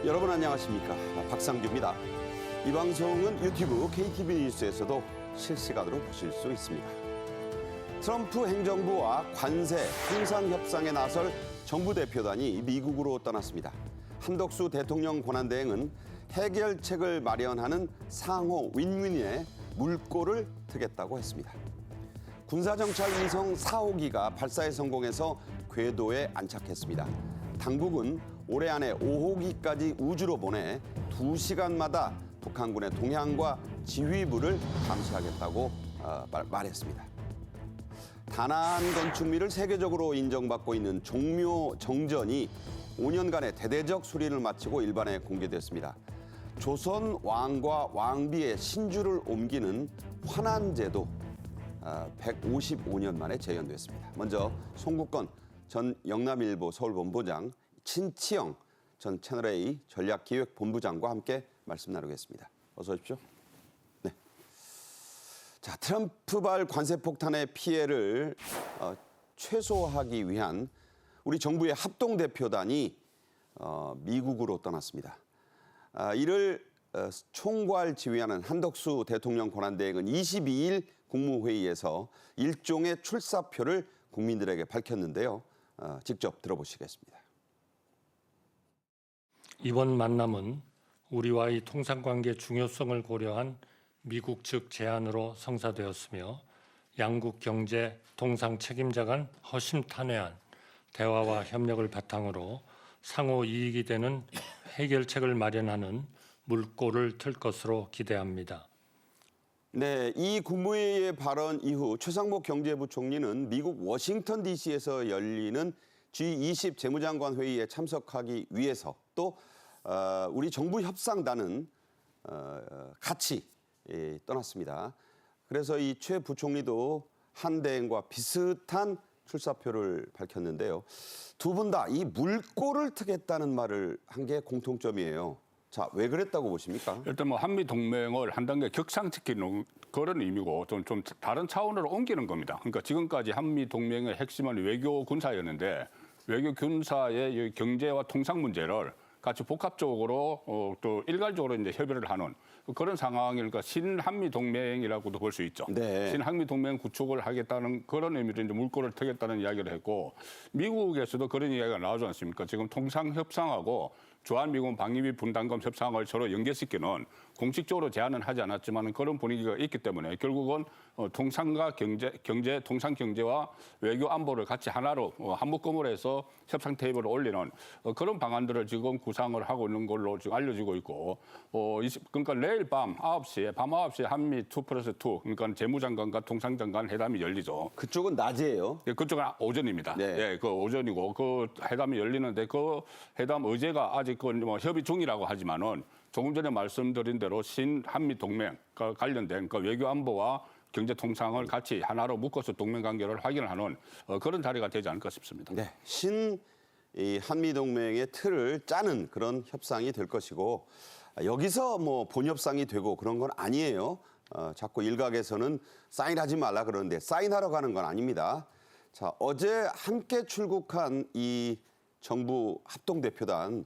여러분 안녕하십니까? 박상규입니다. 이 방송은 유튜브 KTV 뉴스에서도 실시간으로 보실 수 있습니다. 트럼프 행정부와 관세, 통상 협상에 나설 정부 대표단이 미국으로 떠났습니다. 한덕수 대통령 권한대행은 해결책을 마련하는 상호 윈윈에 물꼬를 트겠다고 했습니다. 군사정찰 위성 4호기가 발사에 성공해서 궤도에 안착했습니다. 당국은 올해 안에 5호기까지 우주로 보내 2시간마다 북한군의 동향과 지휘부를 감시하겠다고 말했습니다. 다나한 건축미를 세계적으로 인정받고 있는 종묘 정전이 5년간의 대대적 수리를 마치고 일반에 공개됐습니다. 조선 왕과 왕비의 신주를 옮기는 환안제도 155년 만에 재현됐습니다. 먼저 송국건 전 영남일보 서울본부장, 친치영 전 채널A 전략기획본부장과 함께 말씀 나누겠습니다. 어서 오십시오. 네. 자, 트럼프발 관세폭탄의 피해를 최소화하기 위한 우리 정부의 합동대표단이 미국으로 떠났습니다. 이를 총괄 지휘하는 한덕수 대통령 권한대행은 22일 국무회의에서 일종의 출사표를 국민들에게 밝혔는데요. 직접 들어보시겠습니다. 이번 만남은 우리와의 통상관계 중요성을 고려한 미국 측 제안으로 성사되었으며 양국 경제 동상 책임자 간 허심탄회한 대화와 협력을 바탕으로 상호 이익이 되는 해결책을 마련하는 물꼬를 틀 것으로 기대합니다. 네, 이 국무회의의 발언 이후 최상목 경제부총리는 미국 워싱턴 DC에서 열리는 G20 재무장관 회의에 참석하기 위해서 또 우리 정부 협상단은 같이 떠났습니다. 그래서 이 최 부총리도 한 대행과 비슷한 출사표를 밝혔는데요. 두 분 다 이 물꼬를 트겠다는 말을 한 게 공통점이에요. 자, 왜 그랬다고 보십니까? 일단 뭐 한미 동맹을 한 단계 격상시키는 그런 의미고 좀 다른 차원으로 옮기는 겁니다. 그러니까 지금까지 한미 동맹의 핵심은 외교 군사였는데 외교 군사의 경제와 통상 문제를 같이 복합적으로 또 일괄적으로 이제 협의를 하는 그런 상황이니까 신한미 동맹이라고도 볼 수 있죠. 네. 신한미 동맹 구축을 하겠다는 그런 의미로 이제 물꼬를 트겠다는 이야기를 했고 미국에서도 그런 이야기가 나오지 않습니까? 지금 통상 협상하고 주한미군 방위비 분담금 협상을 서로 연계시키는 공식적으로 제안은 하지 않았지만 그런 분위기가 있기 때문에 결국은 통상과 경제, 통상 경제와 외교 안보를 같이 하나로 한 묶음으로 해서 협상 테이블을 올리는 그런 방안들을 지금 구상을 하고 있는 걸로 지금 알려지고 있고 그러니까 내일 밤 9시에 한미 2+2 그러니까 재무장관과 통상장관 회담이 열리죠. 그쪽은 낮이에요. 네, 그쪽은 오전입니다. 네. 네, 그 오전이고 그 회담이 열리는데 그 회담 의제가 아직 뭐 협의 중이라고 하지만은 조금 전에 말씀드린 대로 신한미 동맹과 관련된 그 외교 안보와 경제 통상을 같이 하나로 묶어서 동맹 관계를 확인하는 그런 자리가 되지 않을까 싶습니다. 네, 이 한미 동맹의 틀을 짜는 그런 협상이 될 것이고 여기서 뭐 본협상이 되고 그런 건 아니에요. 자꾸 일각에서는 사인하지 말라 그러는데 사인하러 가는 건 아닙니다. 자, 어제 함께 출국한 이 정부 합동대표단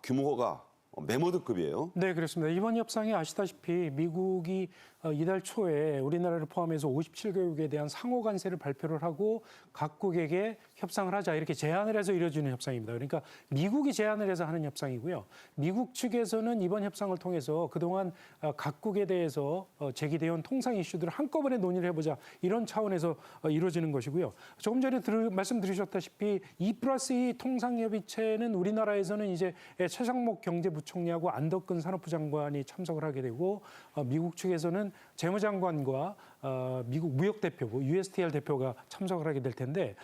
규모가 메모드급이에요. 네, 그렇습니다. 이번 협상이 아시다시피 미국이 이달 초에 우리나라를 포함해서 57개국에 대한 상호 관세를 발표를 하고 각국에게 협상을 하자 이렇게 제안을 해서 이루어지는 협상입니다. 그러니까 미국이 제안을 해서 하는 협상이고요. 미국 측에서는 이번 협상을 통해서 그동안 각국에 대해서 제기되어온 통상 이슈들을 한꺼번에 논의를 해보자 이런 차원에서 이루어지는 것이고요. 조금 전에 말씀드리셨다시피 2+2 통상협의체는 우리나라에서는 이제 최상목 경제부총리하고 안덕근 산업부 장관이 참석을 하게 되고 미국 측에서는 재무장관과 미국 무역대표부, USTR 대표가 참석을 하게 될 텐데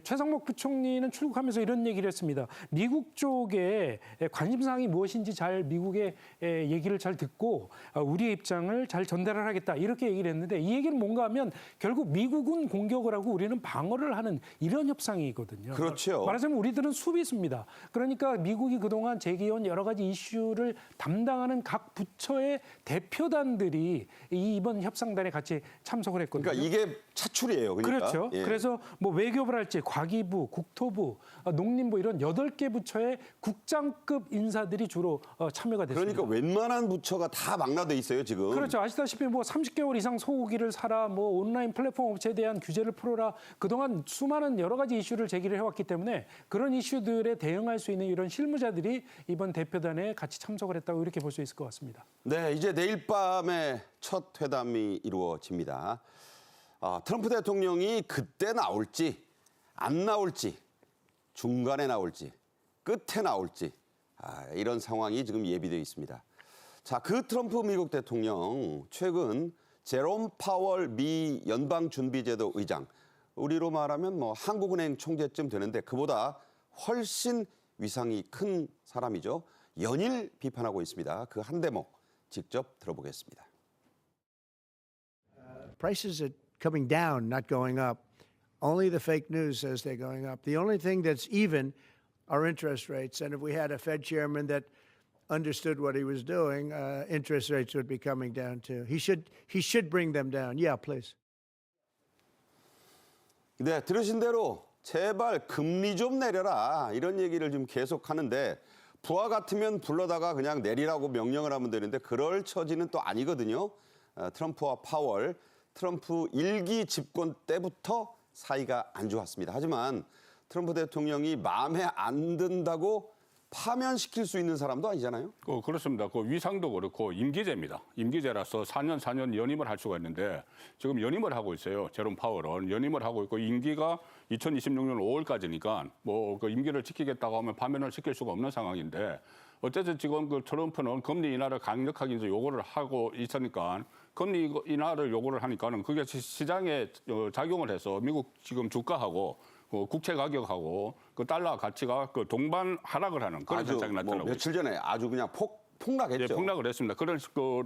최상목 부총리는 출국하면서 이런 얘기를 했습니다. 미국 쪽에 관심사항이 무엇인지 미국의 얘기를 잘 듣고 우리의 입장을 잘 전달을 하겠다 이렇게 얘기를 했는데 이 얘기는 뭔가 하면 결국 미국은 공격을 하고 우리는 방어를 하는 이런 협상이거든요. 그렇죠. 말하자면 우리들은 수비수입니다. 그러니까 미국이 그동안 제기해온 여러 가지 이슈를 담당하는 각 부처의 대표단들이 이번 협상단에 같이 참석을 했거든요. 그러니까 이게 차출이에요. 그러니까. 그렇죠. 예. 그래서 뭐 외교부를 할지 과기부, 국토부, 농림부 이런 8개 부처의 국장급 인사들이 주로 참여가 됐습니다. 그러니까 웬만한 부처가 다 망라돼 있어요, 지금. 그렇죠. 아시다시피 뭐 30개월 이상 소고기를 사라, 뭐 온라인 플랫폼 업체에 대한 규제를 풀어라. 그동안 수많은 여러 가지 이슈를 제기를 해왔기 때문에 그런 이슈들에 대응할 수 있는 이런 실무자들이 이번 대표단에 같이 참석을 했다고 이렇게 볼 수 있을 것 같습니다. 네, 이제 내일 밤에 첫 회담이 이루어집니다. 트럼프 대통령이 그때 나올지 안 나올지 중간에 나올지 끝에 나올지 이런 상황이 지금 예비되어 있습니다. 자, 그 트럼프 미국 대통령 최근 제롬 파월 미 연방준비제도 의장, 우리로 말하면 뭐 한국은행 총재쯤 되는데 그보다 훨씬 위상이 큰 사람이죠. 연일 비판하고 있습니다. 그 한 대목 직접 들어보겠습니다. Prices are coming down, not going up. Only the fake news says they're going up. The only thing that's even are interest rates. And if we had a Fed chairman that understood what he was doing, interest rates would be coming down too. He should bring them down. Yeah, please. 네, 들으신 대로 제발 금리 좀 내려라 이런 얘기를 지금 계속 하는데 부하 같으면 불러다가 그냥 내리라고 명령을 하면 되는데 그럴 처지는 또 아니거든요. 트럼프와 파월, 트럼프 1기 집권 때부터 사이가 안 좋았습니다. 하지만 트럼프 대통령이 마음에 안 든다고 파면시킬 수 있는 사람도 아니잖아요. 그렇습니다. 그 위상도 그렇고 임기제입니다. 임기제라서 4년 연임을 할 수가 있는데 지금 연임을 하고 있어요. 제롬 파월은 연임을 하고 있고 임기가 2026년 5월까지니까 뭐 그 임기를 지키겠다고 하면 파면을 시킬 수가 없는 상황인데 어쨌든 지금 그 트럼프는 금리 인하를 강력하게 이제 요구를 하고 있으니까 금리 인하를 요구를 하니까는 그게 시장에 작용을 해서 미국 지금 주가하고 국채 가격하고 그 달러 가치가 그 동반 하락을 하는 그런 아주 현상이 나타나고 며칠 전에 아주 그냥 폭락했죠. 예, 폭락을 했습니다. 그런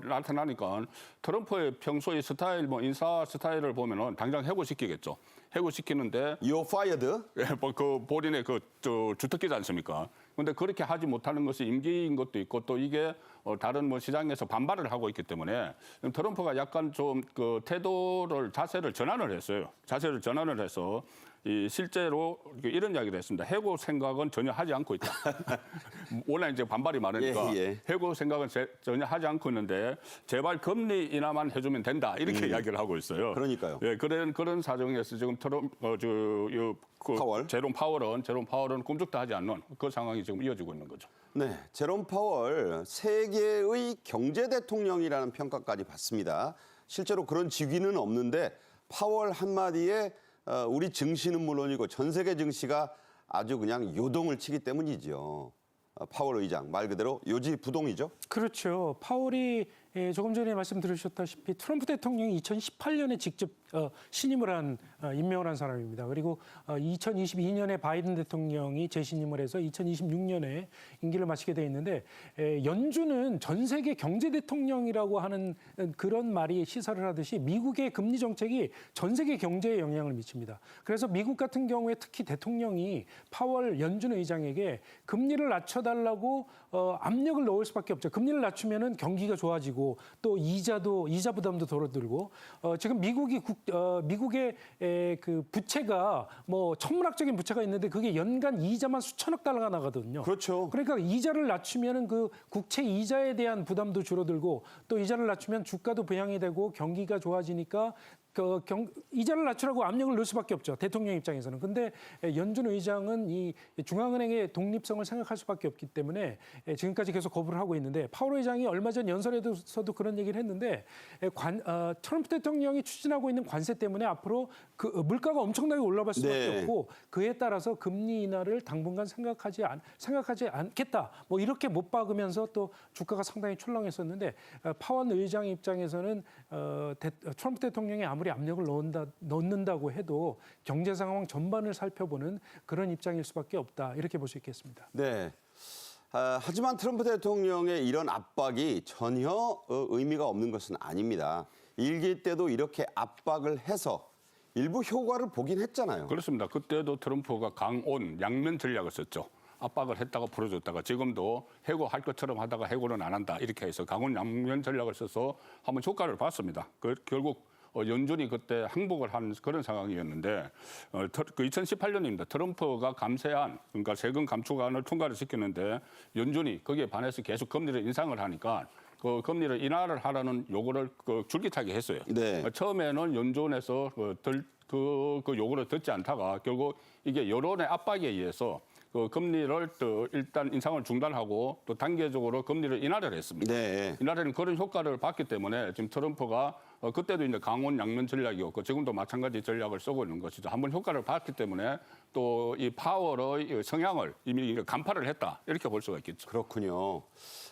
나타나니까 트럼프의 평소의 스타일, 뭐 인사 스타일을 보면은 당장 해고시키겠죠. 해고시키는데 You're fired. 예, 뭐그 본인의 저 주특기지 않습니까? 그런데 그렇게 하지 못하는 것이 임기인 것도 있고 또 이게 다른 뭐 시장에서 반발을 하고 있기 때문에 트럼프가 약간 좀 그 자세를 전환을 했어요. 자세를 전환을 해서 실제로 이런 이야기를 했습니다. 해고 생각은 전혀 하지 않고 있다. 원래 이제 반발이 많으니까 해고 생각은 전혀 하지 않고 있는데 제발 금리 인하만 해주면 된다 이렇게 이야기를 하고 있어요. 그러니까요. 예, 그런 사정에서 지금 제롬 파월은 꿈쩍도 하지 않는 그 상황이 지금 이어지고 있는 거죠. 네, 제롬 파월 세계의 경제 대통령이라는 평가까지 받습니다. 실제로 그런 직위는 없는데 파월 한마디에 우리 증시는 물론이고 전 세계 증시가 아주 그냥 요동을 치기 때문이죠. 파월 의장 말 그대로 요지부동이죠. 그렇죠. 파월이 조금 전에 말씀 들으셨다시피 트럼프 대통령이 2018년에 직접 신임을 한 임명을 한 사람입니다. 그리고 2022년에 바이든 대통령이 재신임을 해서 2026년에 임기를 마치게 돼 있는데 연준은 전 세계 경제 대통령이라고 하는 그런 말이 시사를 하듯이 미국의 금리 정책이 전 세계 경제에 영향을 미칩니다. 그래서 미국 같은 경우에 특히 대통령이 파월 연준 의장에게 금리를 낮춰달라고 압력을 넣을 수밖에 없죠. 금리를 낮추면은 경기가 좋아지고 또 이자 부담도 덜어들고 지금 미국의 그 부채가 뭐 천문학적인 부채가 있는데 그게 연간 이자만 수천억 달러가 나가거든요. 그렇죠. 그러니까 이자를 낮추면은 그 국채 이자에 대한 부담도 줄어들고 또 이자를 낮추면 주가도 부양이 되고 경기가 좋아지니까 이자를 낮추라고 압력을 넣을 수밖에 없죠. 대통령 입장에서는. 근데 연준 의장은 이 중앙은행의 독립성을 생각할 수밖에 없기 때문에 지금까지 계속 거부를 하고 있는데 파월 의장이 얼마 전 연설에서도 그런 얘기를 했는데 트럼프 대통령이 추진하고 있는 관세 때문에 앞으로 그 물가가 엄청나게 올라갈 수밖에 없고 그에 따라서 금리 인하를 당분간 생각하지 않겠다. 뭐 이렇게 못 박으면서 또 주가가 상당히 출렁했었는데 파월 의장 입장에서는 트럼프 대통령이 아무리 압력을 넣는다고 해도 경제 상황 전반을 살펴보는 그런 입장일 수밖에 없다. 이렇게 볼 수 있겠습니다. 네. 하지만 트럼프 대통령의 이런 압박이 전혀 의미가 없는 것은 아닙니다. 일기 때도 이렇게 압박을 해서 일부 효과를 보긴 했잖아요. 그렇습니다. 그때도 트럼프가 강온 양면 전략을 썼죠. 압박을 했다가 풀어줬다가 지금도 해고할 것처럼 하다가 해고는 안 한다. 이렇게 해서 강온 양면 전략을 써서 한번 효과를 봤습니다. 결국 연준이 그때 항복을 한 그런 상황이었는데 그 2018년입니다. 트럼프가 감세안, 그러니까 세금 감축안을 통과를 시켰는데 연준이 거기에 반해서 계속 금리를 인상을 하니까 그 금리를 인하를 하라는 요구를 줄기차게 했어요. 네. 처음에는 연준에서 그 요구를 듣지 않다가 결국 이게 여론의 압박에 의해서 그 금리를 또 일단 인상을 중단하고 또 단계적으로 금리를 인하를 했습니다. 네. 인하라는 그런 효과를 봤기 때문에 지금 트럼프가 그때도 이제 강원 양면 전략이었고 지금도 마찬가지 전략을 쓰고 있는 것이죠. 한번 효과를 봤기 때문에 또 이 파월의 성향을 이미 간파를 했다 이렇게 볼 수가 있겠죠. 그렇군요.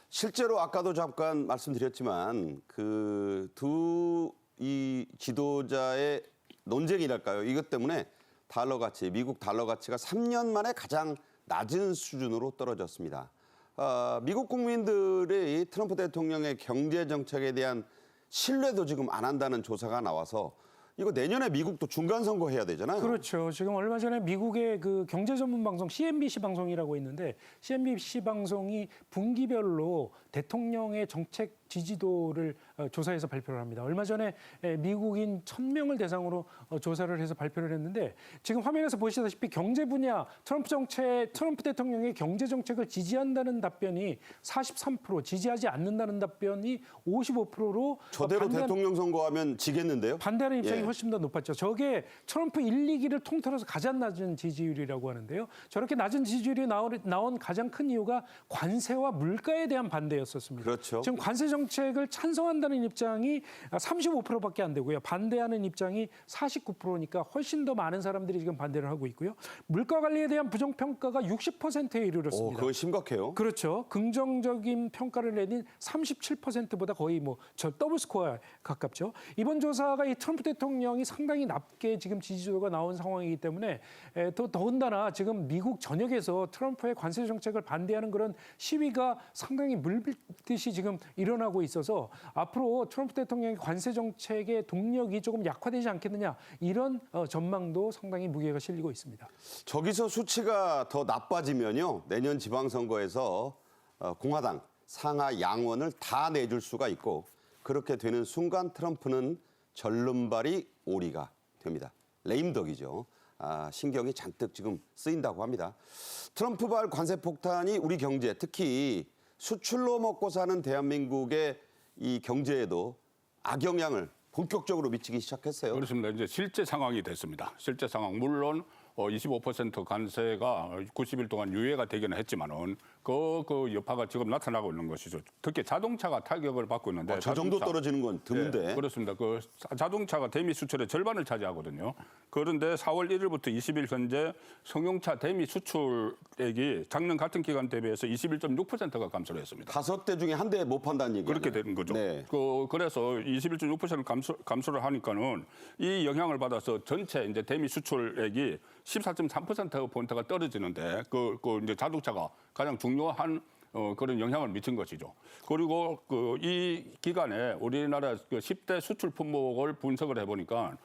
실제로 아까도 잠깐 말씀드렸지만 그 두 이 지도자의 논쟁이랄까요? 이것 때문에 달러 가치, 미국 달러 가치가 3년 만에 가장 낮은 수준으로 떨어졌습니다. 미국 국민들의 트럼프 대통령의 경제 정책에 대한 신뢰도 지금 안 한다는 조사가 나와서 이거 내년에 미국도 중간 선거 해야 되잖아요. 그렇죠. 지금 얼마 전에 미국의 그 경제 전문 방송 CNBC 방송이라고 있는데 CNBC 방송이 분기별로 대통령의 정책 지지도를 조사해서 발표를 합니다. 얼마 전에 미국인 1,000명을 대상으로 조사를 해서 발표를 했는데 지금 화면에서 보시다시피 경제 분야 트럼프 대통령의 경제 정책을 지지한다는 답변이 43%, 지지하지 않는다는 답변이 55%로 저대로 대통령 선거하면 지겠는데요? 반대하는 입장이 예. 훨씬 더 높았죠. 저게 트럼프 1, 2기를 통틀어서 가장 낮은 지지율이라고 하는데요. 저렇게 낮은 지지율이 나온 가장 큰 이유가 관세와 물가에 대한 반대였었습니다. 그렇죠. 지금 관세 정책을 찬성한다는 입장이 35%밖에 안 되고요. 반대하는 입장이 49%니까 훨씬 더 많은 사람들이 지금 반대를 하고 있고요. 물가 관리에 대한 부정평가가 60%에 이르렀습니다. 그건 심각해요. 그렇죠. 긍정적인 평가를 내린 37%보다 거의 저 더블 스코어에 가깝죠. 이번 조사가 이 트럼프 대통령이 상당히 낮게 지금 지지도가 나온 상황이기 때문에 더군다나 지금 미국 전역에서 트럼프의 관세 정책을 반대하는 그런 시위가 상당히 물밀듯이 지금 일어나고 있어서 앞으로 트럼프 대통령의 관세 정책의 동력이 조금 약화되지 않겠느냐 이런 전망도 상당히 무게가 실리고 있습니다. 저기서 수치가 더 나빠지면요. 내년 지방선거에서 공화당 상하 양원을 다 내줄 수가 있고 그렇게 되는 순간 트럼프는 절름발이 오리가 됩니다. 레임덕이죠. 신경이 잔뜩 지금 쓰인다고 합니다. 트럼프발 관세 폭탄이 우리 경제, 특히 수출로 먹고 사는 대한민국의 이 경제에도 악영향을 본격적으로 미치기 시작했어요. 그렇습니다. 이제 실제 상황이 됐습니다. 실제 상황 물론 25% 관세가 90일 동안 유예가 되기는 했지만은 그 여파가 지금 나타나고 있는 것이죠. 특히 자동차가 타격을 받고 있는데 저 정도 떨어지는 건 드문데. 네, 그렇습니다. 그 자동차가 대미 수출의 절반을 차지하거든요. 그런데 4월 1일부터 20일 현재 승용차 대미 수출액이 작년 같은 기간 대비해서 21.6%가 감소를 했습니다. 5대 중에 한 대 못 판다는 얘기예요. 그렇게 되는 거죠. 네. 그래서 21.6% 감소를 하니까는 이 영향을 받아서 전체 이제 대미 수출액이 14.3%포인트가 떨어지는데 이제 자동차가 가장 중요한 그런 영향을 미친 것이죠. 그리고 이 기간에 우리나라 10대 수출 품목을 분석을 해보니까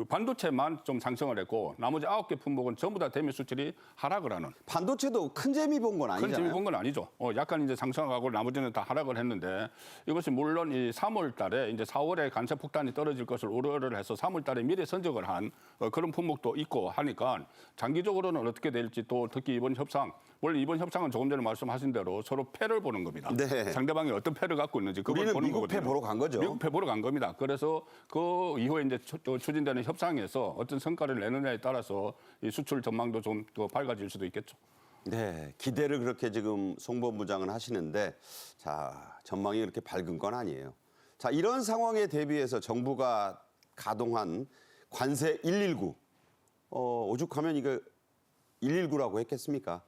반도체만 좀 상승을 했고 나머지 9개 품목은 전부 다 대미 수출이 하락을 하는. 반도체도 큰 재미 본 건 큰 아니잖아요. 재미 본 건 아니죠. 약간 이제 상승하고 나머지는 다 하락을 했는데 이것이 물론 이 3월 달에 이제 4월에 관세 폭탄이 떨어질 것을 우려를 해서 3월 달에 미리 선적을 한 그런 품목도 있고 하니까 장기적으로는 어떻게 될지 또 특히 이번 협상 원래 이번 협상은 조금 전에 말씀하신 대로 서로 패를 보는 겁니다. 네. 상대방이 어떤 패를 갖고 있는지 그걸 우리는 보는 미국 거거든요. 패 보러 간 거죠. 미국 패 보러 간 겁니다. 그래서 그 이후에 이제 추진되는 협상에서 어떤 성과를 내느냐에 따라서 이 수출 전망도 좀 더 밝아질 수도 있겠죠. 네, 기대를 그렇게 지금 송 본부장은 하시는데 자, 전망이 그렇게 밝은 건 아니에요. 자, 이런 상황에 대비해서 정부가 가동한 관세 119 오죽하면 이거 119라고 했겠습니까?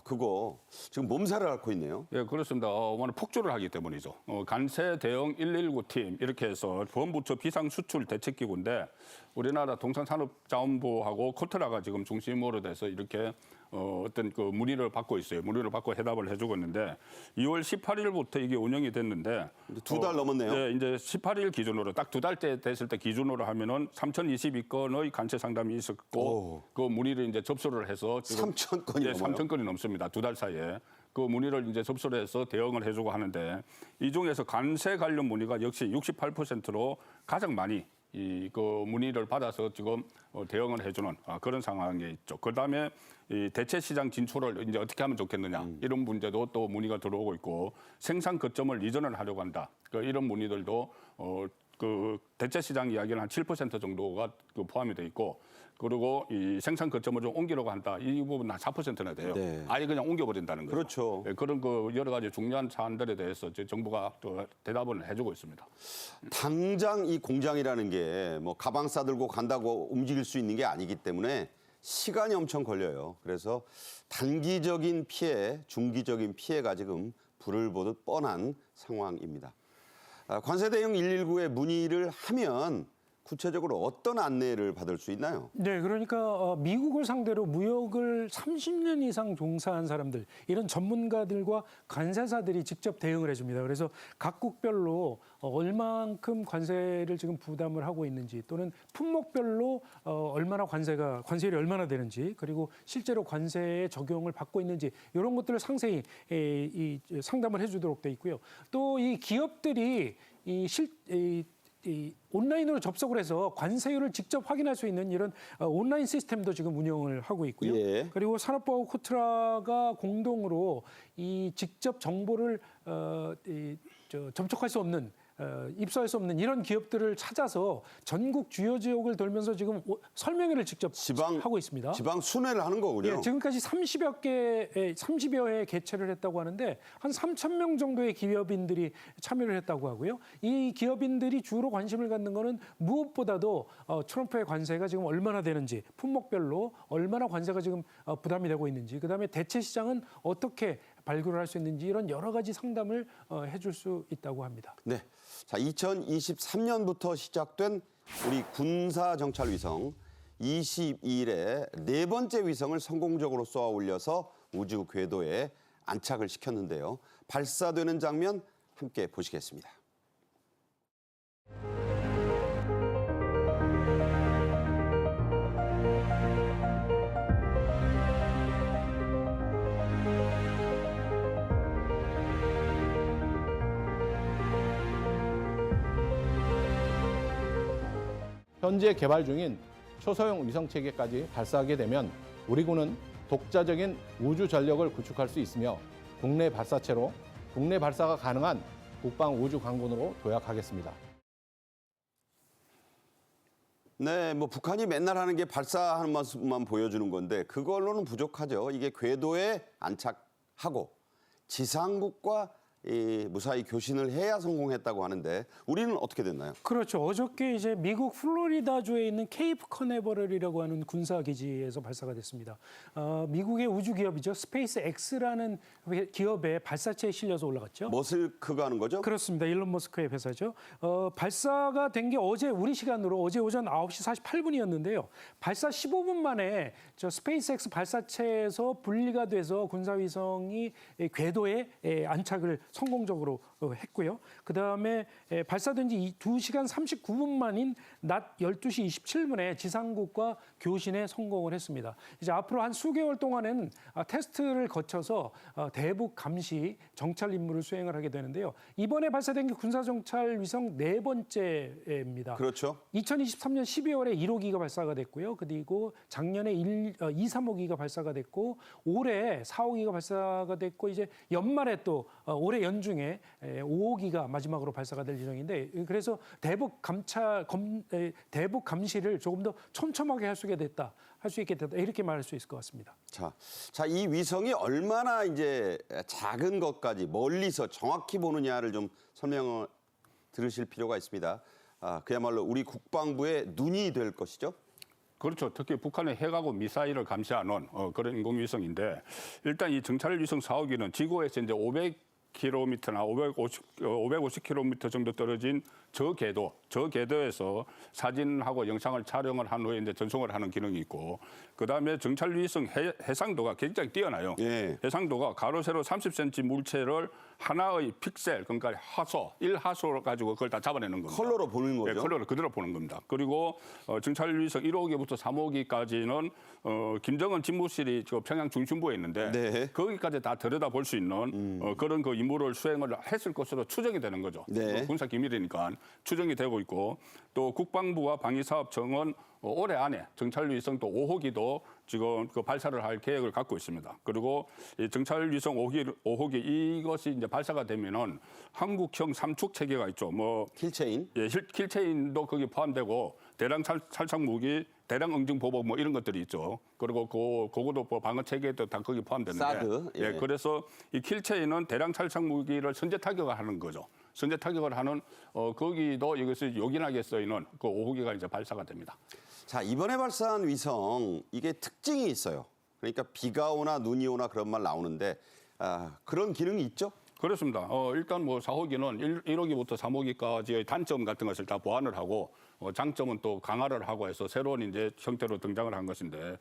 그거 지금 몸살을 앓고 있네요. 예, 그렇습니다. 오늘 폭주를 하기 때문이죠. 관세 대응 119팀 이렇게 해서 범부처 비상수출 대책기구인데 우리나라 동산산업자원부하고 코트라가 지금 중심으로 돼서 이렇게 어떤 그 문의를 받고 있어요. 문의를 받고 해답을 해주고 있는데 2월 18일부터 이게 운영이 됐는데 2달 넘었네요. 네, 이제 18일 기준으로 딱 2달째 됐을 때 기준으로 하면은 3,022건의 관세 상담이 있었고 그 문의를 이제 접수를 해서 지금 3,000건이 예, 넘어요? 3,000건이 넘습니다. 2달 사이에. 그 문의를 이제 접수를 해서 대응을 해주고 하는데 이 중에서 관세 관련 문의가 역시 68%로 가장 많이 그 문의를 받아서 지금 대응을 해주는 그런 상황에 있죠. 그다음에 이 대체 시장 진출을 이제 어떻게 하면 좋겠느냐 이런 문제도 또 문의가 들어오고 있고 생산 거점을 이전을 하려고 한다. 이런 문의들도 그 대체 시장 이야기는 한 7% 정도가 포함이 돼 있고 그리고 이 생산 거점을 좀 옮기려고 한다. 이 부분은 한 4%나 돼요. 네. 아예 그냥 옮겨버린다는 거죠. 그렇죠. 예, 그런 그 여러 가지 중요한 사안들에 대해서 이제 정부가 또 대답을 해주고 있습니다. 당장 이 공장이라는 게 뭐 가방 싸들고 간다고 움직일 수 있는 게 아니기 때문에 시간이 엄청 걸려요. 그래서 단기적인 피해, 중기적인 피해가 지금 불을 보듯 뻔한 상황입니다. 관세 대응 119에 문의를 하면 구체적으로 어떤 안내를 받을 수 있나요? 네, 그러니까 미국을 상대로 무역을 30년 이상 종사한 사람들, 이런 전문가들과 관세사들이 직접 대응을 해줍니다. 그래서 각국별로 얼만큼 관세를 지금 부담을 하고 있는지 또는 품목별로 얼마나 관세율이 얼마나 되는지 그리고 실제로 관세의 적용을 받고 있는지 이런 것들을 상세히 상담을 해주도록 돼 있고요. 또 이 기업들이 이 온라인으로 접속을 해서 관세율을 직접 확인할 수 있는 이런 온라인 시스템도 지금 운영을 하고 있고요. 예. 그리고 산업부하고 코트라가 공동으로 이 직접 정보를 접촉할 수 없는 입수할 수 없는 이런 기업들을 찾아서 전국 주요 지역을 돌면서 지금 설명회를 직접 하고 있습니다. 지방 순회를 하는 거군요. 예, 지금까지 30여 회 개최를 했다고 하는데 한 3,000명 정도의 기업인들이 참여를 했다고 하고요. 이 기업인들이 주로 관심을 갖는 거는 무엇보다도 트럼프의 관세가 지금 얼마나 되는지, 품목별로 얼마나 관세가 지금 부담이 되고 있는지, 그다음에 대체 시장은 어떻게 발굴을 할 수 있는지 이런 여러 가지 상담을 해줄 수 있다고 합니다. 네. 자, 2023년부터 시작된 우리 군사 정찰 위성 22일에 네 번째 위성을 성공적으로 쏘아 올려서 우주 궤도에 안착을 시켰는데요. 발사되는 장면 함께 보시겠습니다. 현재 개발 중인 초소형 위성 체계까지 발사하게 되면 우리 군은 독자적인 우주 전력을 구축할 수 있으며 국내 발사체로 국내 발사가 가능한 국방 우주 강군으로 도약하겠습니다. 네, 뭐 북한이 맨날 하는 게 발사하는 모습만 보여주는 건데 그걸로는 부족하죠. 이게 궤도에 안착하고 지상국과 무사히 교신을 해야 성공했다고 하는데 우리는 어떻게 됐나요? 그렇죠. 어저께 이제 미국 플로리다주에 있는 케이프 커네버럴이라고 하는 군사 기지에서 발사가 됐습니다. 미국의 우주 기업이죠. 스페이스 X라는 기업의 발사체에 실려서 올라갔죠. 머슬크가 하는 거죠? 그렇습니다. 일론 머스크의 회사죠. 발사가 된 게 어제 우리 시간으로 어제 오전 9시 48분이었는데요. 발사 15분 만에 저 스페이스 X 발사체에서 분리가 돼서 군사위성이 궤도에 안착을 성공적으로 했고요. 그다음에 발사된 지 2시간 39분 만인 낮 12시 27분에 지상국과 교신에 성공을 했습니다. 이제 앞으로 한 수개월 동안은 테스트를 거쳐서 대북 감시 정찰 임무를 수행을 하게 되는데요. 이번에 발사된 게 군사정찰 위성 네 번째입니다. 그렇죠. 2023년 12월에 1호기가 발사가 됐고요. 그리고 작년에 2, 3호기가 발사가 됐고 올해 4호기가 발사가 됐고 이제 연말에 또 올해 연중에 5호기가 마지막으로 발사가 될 예정인데 그래서 대북 감시를 조금 더 촘촘하게 할 수 있게 됐다 이렇게 말할 수 있을 것 같습니다. 자, 이 위성이 얼마나 이제 작은 것까지 멀리서 정확히 보느냐를 좀 설명을 들으실 필요가 있습니다. 그야말로 우리 국방부의 눈이 될 것이죠. 그렇죠. 특히 북한의 핵하고 미사일을 감시하는 그런 인공위성인데 일단 이 정찰위성 4호기는 지구에서 이제 500km나 550km 정도 떨어진 저 궤도에서 사진하고 영상을 촬영을 한 후에 이제 전송을 하는 기능이 있고 그다음에 정찰위성 해상도가 굉장히 뛰어나요. 예. 해상도가 가로 세로 30cm 물체를 하나의 픽셀, 그러니까 하소, 1하소를 가지고 그걸 다 잡아내는 겁니다. 컬러로 보는 거죠. 네, 컬러를 그대로 보는 겁니다. 그리고 정찰위성 1호기부터 3호기까지는 김정은 집무실이 저 평양 중심부에 있는데 네. 거기까지 다 들여다볼 수 있는 그런 그 임무를 수행을 했을 것으로 추정이 되는 거죠. 네. 군사 기밀이니까 추정이 되고 있고 또 국방부와 방위사업청은 올해 안에 정찰위성 또 5호기도 지금 그 발사를 할 계획을 갖고 있습니다. 그리고 이 정찰위성 5호기 이것이 이제 발사가 되면은 한국형 삼축 체계가 있죠. 뭐 킬체인. 예, 킬체인도 거기 포함되고 대량 살상 무기, 대량 응징 보복 뭐 이런 것들이 있죠. 그리고 그거도 뭐 방어 체계도 다 거기 포함되는데. 사드, 예. 예, 그래서 이 킬체인은 대량 살상 무기를 선제 타격을 하는 거죠. 선제 타격을 하는 거기도 이것이 요긴하게 쓰이는 그 5호기가 이제 발사가 됩니다. 자, 이번에 발사한 위성 이게 특징이 있어요. 그러니까 비가 오나 눈이 오나 그런 말 나오는데 그런 기능이 있죠? 그렇습니다. 일단 뭐 4호기는 1호기부터 3호기까지의 단점 같은 것을 다 보완을 하고 장점은 또 강화를 하고 해서 새로운 이제 형태로 등장을 한 것인데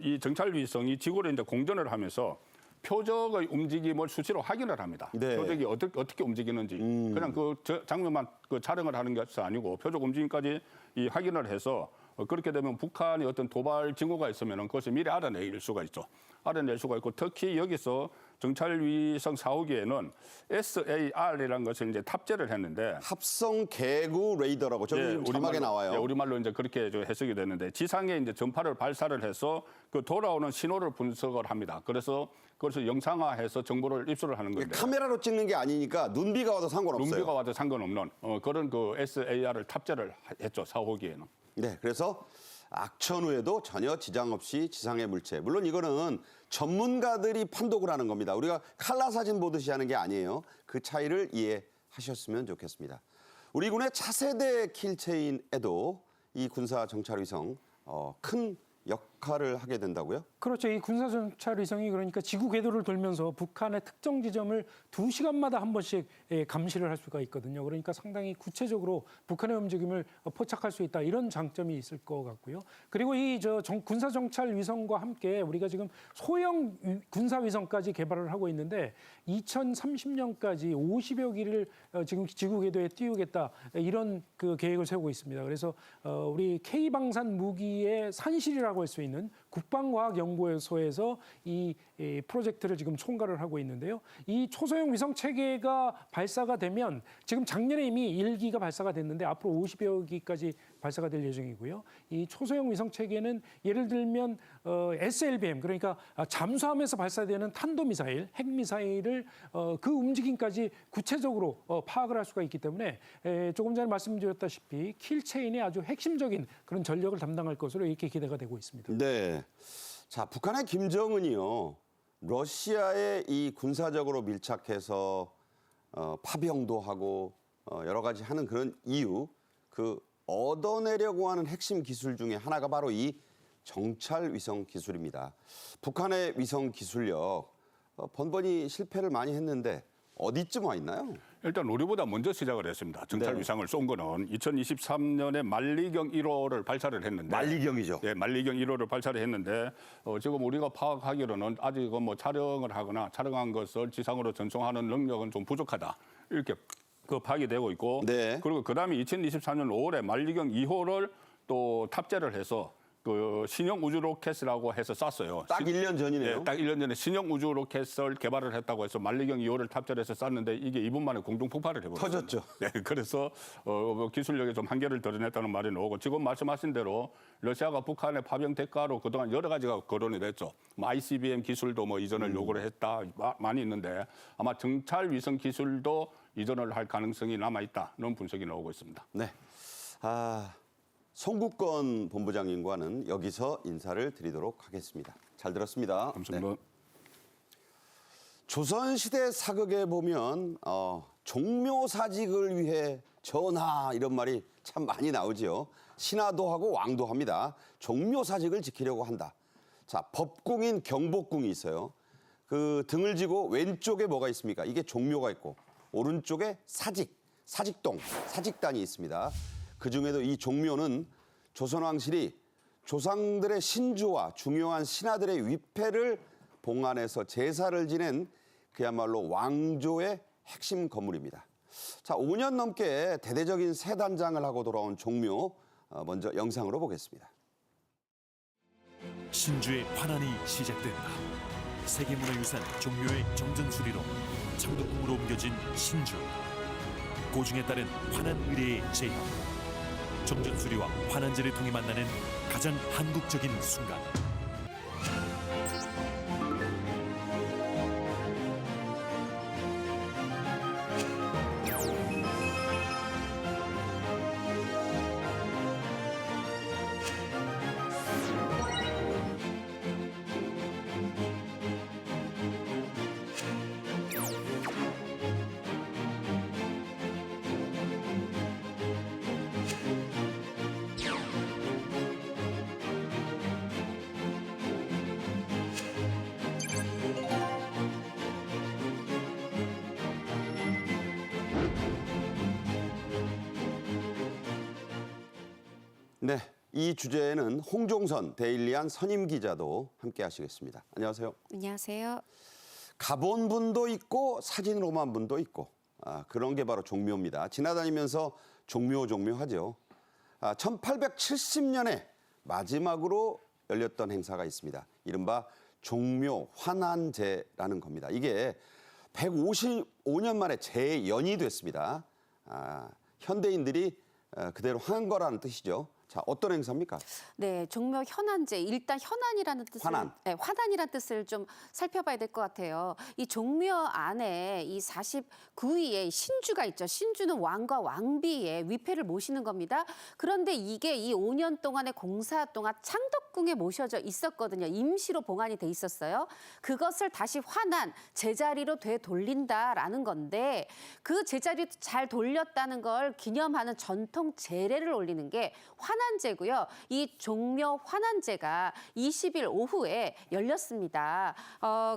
이 정찰 위성이 지구를 이제 공전을 하면서 표적의 움직임을 수시로 확인을 합니다. 네. 표적이 어떻게 움직이는지 그냥 그 장면만 그 촬영을 하는 것이 아니고 표적 움직임까지 이 확인을 해서 그렇게 되면 북한이 어떤 도발 징후가 있으면 그것을 미리 알아낼 수가 있죠. 알아낼 수가 있고 특히 여기서 정찰위성 4호기에는 SAR이라는 것을 이제 탑재를 했는데 합성 개구 레이더라고 저기 지금 자막에 나와요. 예, 우리말로 이제 그렇게 해석이 되는데 지상에 이제 전파를 발사를 해서 그 돌아오는 신호를 분석을 합니다. 그래서 그것을 영상화해서 정보를 입수를 하는 건데 카메라로 찍는 게 아니니까 눈비가 와도 상관없어요. 눈비가 와도 상관없는 그런 그 SAR을 탑재를 했죠. 4호기에는. 네, 그래서 악천 후에도 전혀 지장 없이 지상의 물체. 물론 이거는 전문가들이 판독을 하는 겁니다. 우리가 칼라 사진 보듯이 하는 게 아니에요. 그 차이를 이해하셨으면 좋겠습니다. 우리 군의 차세대 킬체인에도 이 군사 정찰 위성 큰 역할을 하게 된다고요? 그렇죠. 이 군사정찰 위성이 그러니까 지구 궤도를 돌면서 북한의 특정 지점을 2시간마다 한 번씩 감시를 할 수가 있거든요. 그러니까 상당히 구체적으로 북한의 움직임을 포착할 수 있다. 이런 장점이 있을 것 같고요. 그리고 이 군사정찰 위성과 함께 우리가 지금 소형 군사위성까지 개발을 하고 있는데 2030년까지 50여 기를 지금 지구 궤도에 띄우겠다. 이런 그 계획을 세우고 있습니다. 그래서 우리 K방산 무기의 산실이라고 할 수 있는 국방과학연구소에서 이 프로젝트를 지금 총괄을 하고 있는데요. 이 초소형 위성 체계가 발사가 되면 지금 작년에 이미 1기가 발사가 됐는데 앞으로 50여 기까지 발사가 될 예정이고요. 이 초소형 위성 체계는 예를 들면 SLBM 그러니까 잠수함에서 발사되는 탄도미사일, 핵미사일을 그 움직임까지 구체적으로 파악을 할 수가 있기 때문에 조금 전에 말씀드렸다시피 킬체인의 아주 핵심적인 그런 전력을 담당할 것으로 이렇게 기대가 되고 있습니다. 네. 자, 북한의 김정은이요. 러시아에 이 군사적으로 밀착해서 파병도 하고 여러 가지 하는 그런 이유, 그 얻어내려고 하는 핵심 기술 중에 하나가 바로 이 정찰 위성 기술입니다. 북한의 위성 기술력 번번이 실패를 많이 했는데 어디쯤 와 있나요? 일단 우리보다 먼저 시작을 했습니다. 정찰 네. 위성을 쏜 거는 2023년에 만리경 1호를 발사를 했는데 만리경이죠. 예, 만리경 1호를 발사를 했는데 지금 우리가 파악하기로는 아직은 뭐 촬영을 하거나 촬영한 것을 지상으로 전송하는 능력은 좀 부족하다. 이렇게 그 파악이 되고 있고 네. 그리고 그다음에 2023년 5월에 만리경 2호를 또 탑재를 해서 그 신형 우주 로켓이라고 해서 쐈어요. 딱 1년 전이네요. 예, 딱 1년 전에 신형 우주 로켓을 개발을 했다고 해서 만리경 2호를 탑재를 해서 쐈는데 이게 2분 만에 공중 폭발을 해버렸어요. 터졌죠. 네, 그래서 기술력에 좀 한계를 드러냈다는 말이 나오고 지금 말씀하신 대로 러시아가 북한의 파병 대가로 그동안 여러 가지가 거론이 됐죠. 뭐 ICBM 기술도 뭐 이전을 요구를 했다 많이 있는데 아마 정찰 위성 기술도 이전을 할 가능성이 남아 있다는 분석이 나오고 있습니다. 네. 송국건 본부장님과는 여기서 인사를 드리도록 하겠습니다. 잘 들었습니다. 감사합니다. 네. 조선시대 사극에 보면 종묘사직을 위해 전하 이런 말이 참 많이 나오지요. 신하도 하고 왕도 합니다. 종묘사직을 지키려고 한다. 자, 법궁인 경복궁이 있어요. 그 등을 지고 왼쪽에 뭐가 있습니까? 이게 종묘가 있고 오른쪽에 사직동, 사직단이 있습니다. 그중에도 이 종묘는 조선왕실이 조상들의 신주와 중요한 신하들의 위패를 봉안해서 제사를 지낸 그야말로 왕조의 핵심 건물입니다. 자, 5년 넘게 대대적인 새 단장을 하고 돌아온 종묘, 먼저 영상으로 보겠습니다. 신주의 환환이 시작된다. 세계문화유산 종묘의 정전수리로 창덕궁으로 옮겨진 신주. 고증에 따른 환환 의례의 재현. 정전수리와 환환제를 통해 만나는 가장 한국적인 순간. 네, 이 주제에는 홍종선 데일리안 선임 기자도 함께 하시겠습니다. 안녕하세요. 안녕하세요. 가본 분도 있고 사진으로만 분도 있고 그런 게 바로 종묘입니다. 지나다니면서 종묘 하죠. 1870년에 마지막으로 열렸던 행사가 있습니다. 이른바 종묘 환환제라는 겁니다. 이게 155년 만에 재연이 됐습니다. 현대인들이 그대로 한 거라는 뜻이죠. 자, 어떤 행사입니까? 네, 종묘 현안제. 일단 현안이라는 뜻을 환환. 네, 환환이라는 뜻을 좀 살펴봐야 될 것 같아요. 이 종묘 안에 이 49위의 신주가 있죠. 신주는 왕과 왕비의 위패를 모시는 겁니다. 그런데 이게 이 5년 동안의 공사 동안 창덕궁에 모셔져 있었거든요. 임시로 봉안이 돼 있었어요. 그것을 다시 환환, 제자리로 되돌린다라는 건데 그 제자리 잘 돌렸다는 걸 기념하는 전통 제례를 올리는 게 환환제고요. 이 종묘 환환제가 20일 오후에 열렸습니다.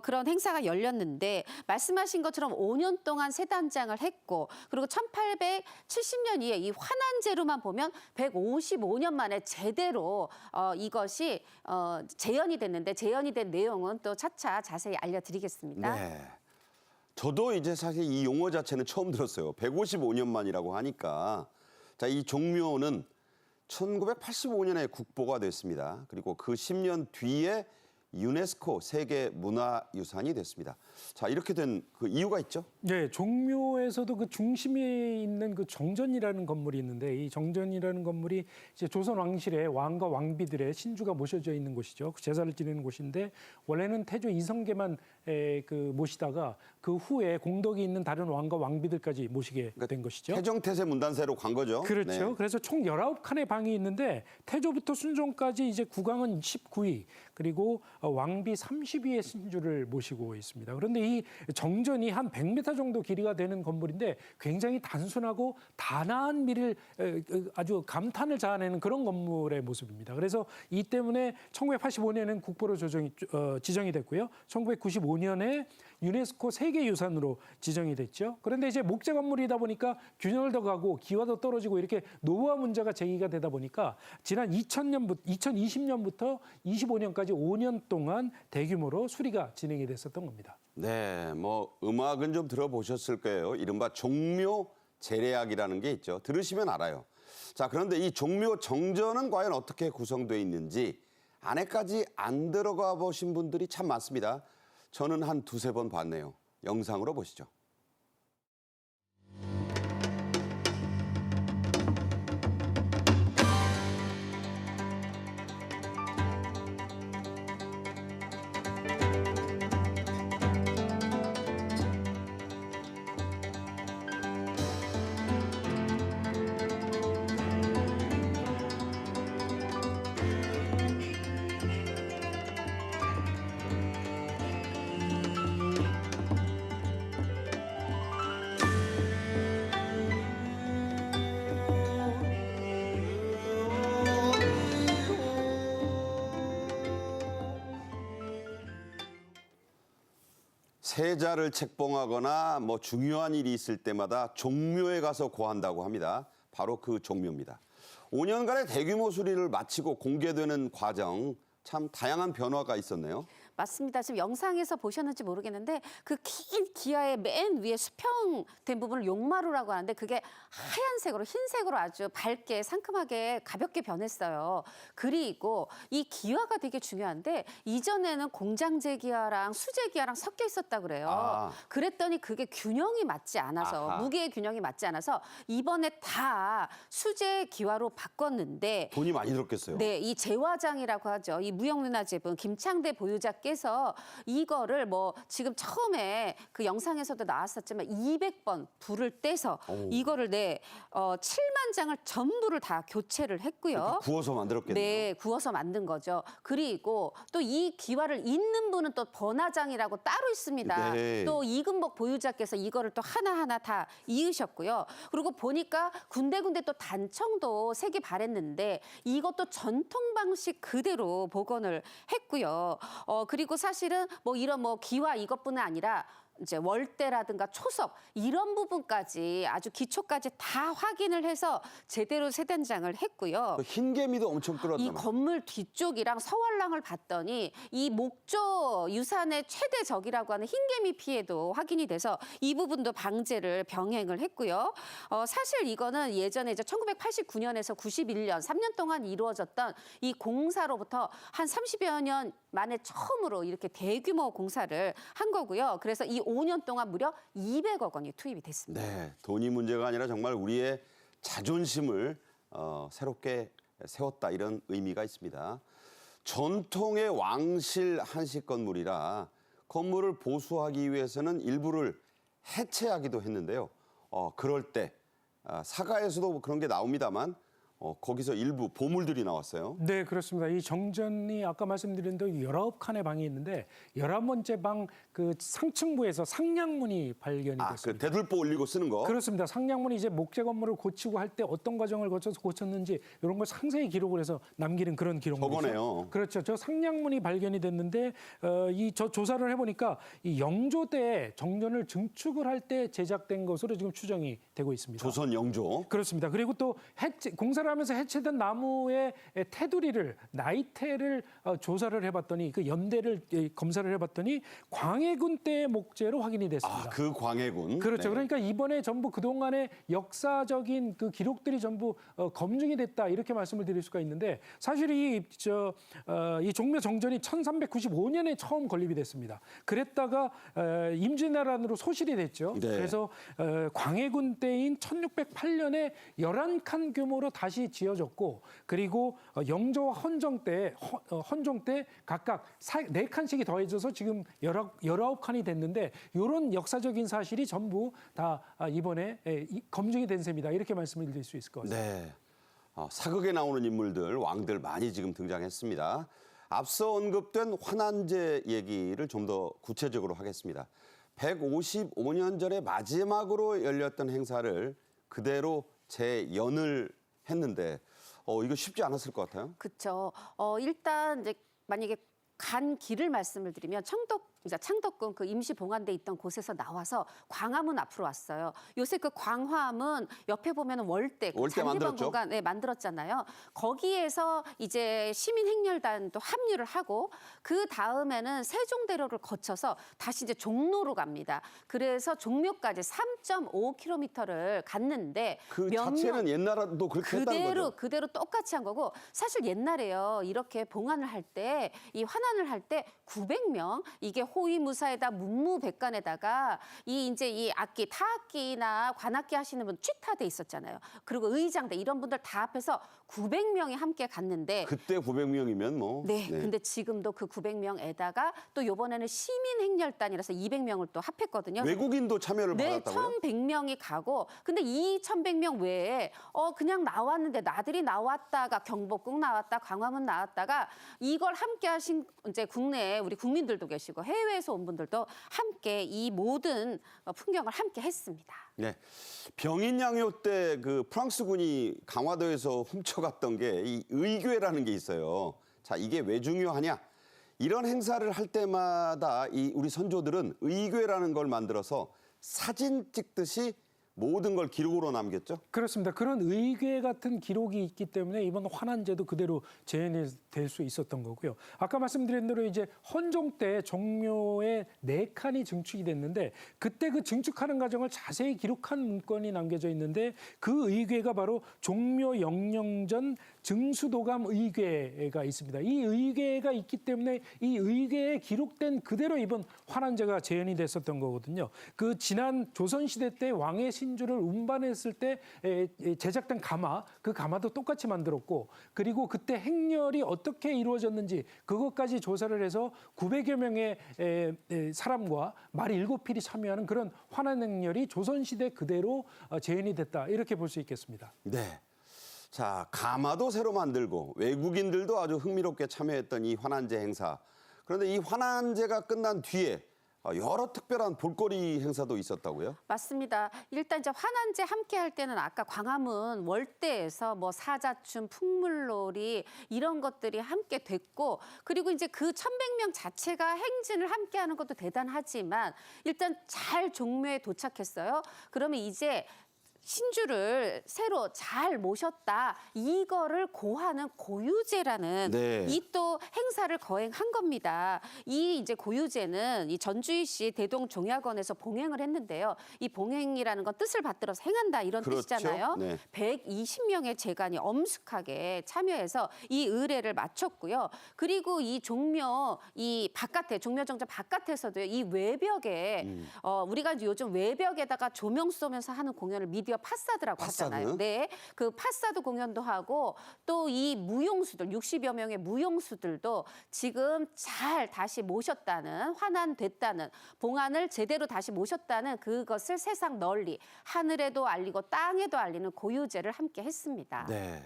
그런 행사가 열렸는데 말씀하신 것처럼 5년 동안 새 단장을 했고 그리고 1870년 이에 이 환환제로만 보면 155년 만에 제대로 이것이 재현이 됐는데 재현이 된 내용은 또 차차 자세히 알려드리겠습니다. 네. 저도 이제 사실 이 용어 자체는 처음 들었어요. 155년 만이라고 하니까. 자, 이 종묘는 1985년에 국보가 됐습니다. 그리고 그 10년 뒤에 유네스코 세계 문화유산이 됐습니다. 자, 이렇게 된 그 이유가 있죠? 네, 종묘에서도 그 중심에 있는 그 정전이라는 건물이 있는데 이 정전이라는 건물이 이제 조선 왕실의 왕과 왕비들의 신주가 모셔져 있는 곳이죠. 제사를 지내는 곳인데 원래는 태조 이성계만 그 모시다가 그 후에 공덕이 있는 다른 왕과 왕비들까지 모시게 된 것이죠. 태정태세 문단세로 간 거죠. 그렇죠. 네. 그래서 총 19칸의 방이 있는데 태조부터 순종까지 이제 국왕은 19위 그리고 왕비 30위의 신주를 모시고 있습니다. 그런데 이 정전이 한 100m 정도 길이가 되는 건물인데 굉장히 단순하고 단아한 미를 아주 감탄을 자아내는 그런 건물의 모습입니다. 그래서 이 때문에 1985년에는 국보로 지정이 됐고요. 1995년에 유네스코 세계유산으로 지정이 됐죠. 그런데 이제 목재 건물이다 보니까 균열도 가고 기와도 떨어지고 이렇게 노후화 문제가 제기가 되다 보니까 지난 2020년부터 25년까지 5년 동안 대규모로 수리가 진행이 됐었던 겁니다. 네, 뭐 음악은 좀 들어보셨을 거예요. 이른바 종묘 제례악이라는 게 있죠. 들으시면 알아요. 자, 그런데 이 종묘 정전은 과연 어떻게 구성되어 있는지 안에까지 안 들어가 보신 분들이 참 많습니다. 저는 한 두세 번 봤네요. 영상으로 보시죠. 세자를 책봉하거나 뭐 중요한 일이 있을 때마다 종묘에 가서 고한다고 합니다. 바로 그 종묘입니다. 5년간의 대규모 수리를 마치고 공개되는 과정 참 다양한 변화가 있었네요. 맞습니다. 지금 영상에서 보셨는지 모르겠는데 그 긴 기아의 맨 위에 수평된 부분을 용마루라고 하는데 그게 하얀색으로 흰색으로 아주 밝게 상큼하게 가볍게 변했어요. 그리고 이 기아가 되게 중요한데 이전에는 공장제 기아랑 수제 기아랑 섞여 있었다 그래요. 아. 그랬더니 그게 균형이 맞지 않아서 아하. 무게의 균형이 맞지 않아서 이번에 다 수제 기아로 바꿨는데 돈이 많이 들었겠어요. 네, 이 제화장이라고 하죠. 이 무형문화재분 김창대 보유자께서 이거를 뭐 지금 처음에 그 영상에서도 나왔었지만 200번 불을 떼서 이거를 7만 장을 전부를 다 교체를 했고요. 구워서 만들었겠네요. 네, 구워서 만든 거죠. 그리고 또 이 기와를 잇는 분은 또 번화장이라고 따로 있습니다. 네. 또 이금복 보유자께서 이거를 또 하나하나 다 이으셨고요. 그리고 보니까 군데군데 또 단청도 색이 바랬는데 이것도 전통 방식 그대로 복원을 했고요. 그리고 사실은 뭐 이런 뭐 기와 이것뿐만 아니라 이제 월대라든가 초석 이런 부분까지 아주 기초까지 다 확인을 해서 제대로 세단장을 했고요. 그 흰개미도 엄청 이 끌었잖아요. 건물 뒤쪽이랑 서월랑을 봤더니 이 목조 유산의 최대 적이라고 하는 흰개미 피해도 확인이 돼서 이 부분도 방제를 병행을 했고요. 사실 이거는 예전에 이제 1989년에서 91년 3년 동안 이루어졌던 이 공사로부터 한 30여 년 만에 처음으로 이렇게 대규모 공사를 한 거고요. 그래서 이 5년 동안 무려 200억 원이 투입이 됐습니다. 네, 돈이 문제가 아니라 정말 우리의 자존심을 새롭게 세웠다 이런 의미가 있습니다. 전통의 왕실 한식 건물이라 건물을 보수하기 위해서는 일부를 해체하기도 했는데요. 그럴 때 사가에서도 그런 게 나옵니다만 거기서 일부 보물들이 나왔어요. 네, 그렇습니다. 이 정전이 아까 말씀드린 대로 19칸의 방이 있는데 11번째 방 그 상층부에서 상량문이 발견이 그 됐습니다. 대들보 올리고 쓰는 거. 그렇습니다. 상량문이 이제 목재 건물을 고치고 할 때 어떤 과정을 거쳐서 고쳤는지 이런 걸 상세히 기록을 해서 남기는 그런 기록물이죠. 저거네요. 그렇죠. 저 상량문이 발견이 됐는데 저 조사를 해보니까 이 영조 때 정전을 증축을 할 때 제작된 것으로 지금 추정이 되고 있습니다. 조선 영조. 그렇습니다. 그리고 또 공사를 하면서 해체된 나무의 테두리를 나이테를 조사를 해봤더니 그 연대를 검사를 해봤더니 광해군 때의 목재로 확인이 됐습니다. 그 광해군. 그렇죠. 네. 그러니까 이번에 전부 그동안의 역사적인 그 기록들이 전부 검증이 됐다 이렇게 말씀을 드릴 수가 있는데 사실 이 종묘 정전이 1395년에 처음 건립이 됐습니다. 그랬다가 임진왜란으로 소실이 됐죠. 네. 그래서 광해군 때인 1608년에 11칸 규모로 다시 지어졌고 그리고 영조와 헌종 때 각각 4칸씩이 더해져서 지금 19칸이 됐는데 이런 역사적인 사실이 전부 다 이번에 검증이 된 셈이다. 이렇게 말씀을 드릴 수 있을 것 같습니다. 네. 사극에 나오는 인물들, 왕들 많이 지금 등장했습니다. 앞서 언급된 환안제 얘기를 좀 더 구체적으로 하겠습니다. 155년 전에 마지막으로 열렸던 행사를 그대로 재연을 했는데 이거 쉽지 않았을 것 같아요. 그렇죠. 일단 이제 만약에 간 길을 말씀을 드리면 창덕궁 그 임시 봉안돼 있던 곳에서 나와서 광화문 앞으로 왔어요. 요새 그 광화문 옆에 보면 월대 만들었죠. 공간 만들었잖아요. 거기에서 이제 시민행렬단도 합류를 하고 그 다음에는 세종대로를 거쳐서 다시 이제 종로로 갑니다. 그래서 종묘까지 3.5km를 갔는데 그 자체는 옛날에도 그렇게 했다는 거죠. 그대로 똑같이 한 거고 사실 옛날에요. 이렇게 봉안을 할 때 이 환안을 할 때 900명 이게 호위무사에다 문무백관에다가 이 악기 타악기나 관악기 하시는 분 취타돼 있었잖아요. 그리고 의장대 이런 분들 다 합해서 900명이 함께 갔는데 그때 900명이면 뭐. 네. 근데 지금도 그 900명에다가 또 이번에는 시민행렬단이라서 200명을 또 합했거든요. 외국인도 참여를 네, 받았다고요? 1,100명이 가고 근데 이 1,100명 외에 그냥 나왔는데 나들이 나왔다가 경복궁 나왔다, 광화문 나왔다가 이걸 함께 하신 이제 국내에 우리 국민들도 계시고 해외에서 온 분들도 함께 이 모든 풍경을 함께 했습니다. 네. 병인양요 때 그 프랑스군이 강화도에서 훔쳐갔던 게 이 의궤라는 게 있어요. 자, 이게 왜 중요하냐? 이런 행사를 할 때마다 우리 선조들은 의궤라는 걸 만들어서 사진 찍듯이 모든 걸 기록으로 남겼죠. 그렇습니다. 그런 의궤 같은 기록이 있기 때문에 이번 환안제도 그대로 재현이 될 수 있었던 거고요. 아까 말씀드린 대로 이제 헌종 때 종묘에 4칸이 증축이 됐는데 그때 그 증축하는 과정을 자세히 기록한 문건이 남겨져 있는데 그 의궤가 바로 종묘 영령전 증수도감 의궤가 있습니다. 이 의궤가 있기 때문에 이 의궤에 기록된 그대로 이번 환안제가 재현이 됐었던 거거든요. 그 지난 조선시대 때 왕의 신주를 운반했을 때 제작된 가마, 그 가마도 똑같이 만들었고 그리고 그때 행렬이 어떻게 이루어졌는지 그것까지 조사를 해서 900여 명의 사람과 말 7필이 참여하는 그런 환안 행렬이 조선시대 그대로 재현이 됐다. 이렇게 볼 수 있겠습니다. 네. 자, 가마도 새로 만들고 외국인들도 아주 흥미롭게 참여했던 이 환안제 행사. 그런데 이 환안제가 끝난 뒤에 여러 특별한 볼거리 행사도 있었다고요? 맞습니다. 일단 이제 환안제 함께 할 때는 아까 광화문 월대에서 뭐 사자춤, 풍물놀이 이런 것들이 함께 됐고 그리고 이제 그 1,100명 자체가 행진을 함께 하는 것도 대단하지만 일단 잘 종묘에 도착했어요. 그러면 이제 신주를 새로 잘 모셨다. 이거를 고하는 고유제라는 네. 이 또 행사를 거행한 겁니다. 이 이제 고유제는 이 전주시 대동종약원에서 봉행을 했는데요. 이 봉행이라는 건 뜻을 받들어서 행한다 이런 그렇죠. 뜻이잖아요. 네. 120명의 재간이 엄숙하게 참여해서 이 의례를 마쳤고요. 그리고 이 종묘 이 바깥에 종묘정자 바깥에서도 이 외벽에 우리가 요즘 외벽에다가 조명 쏘면서 하는 공연을 미디어 파사드라고 파사드? 하잖아요. 네, 그 파사드 공연도 하고 또 이 무용수들 60여 명의 무용수들도 지금 잘 다시 모셨다는 환안됐다는 봉안을 제대로 다시 모셨다는 그것을 세상 널리 하늘에도 알리고 땅에도 알리는 고유제를 함께 했습니다. 네.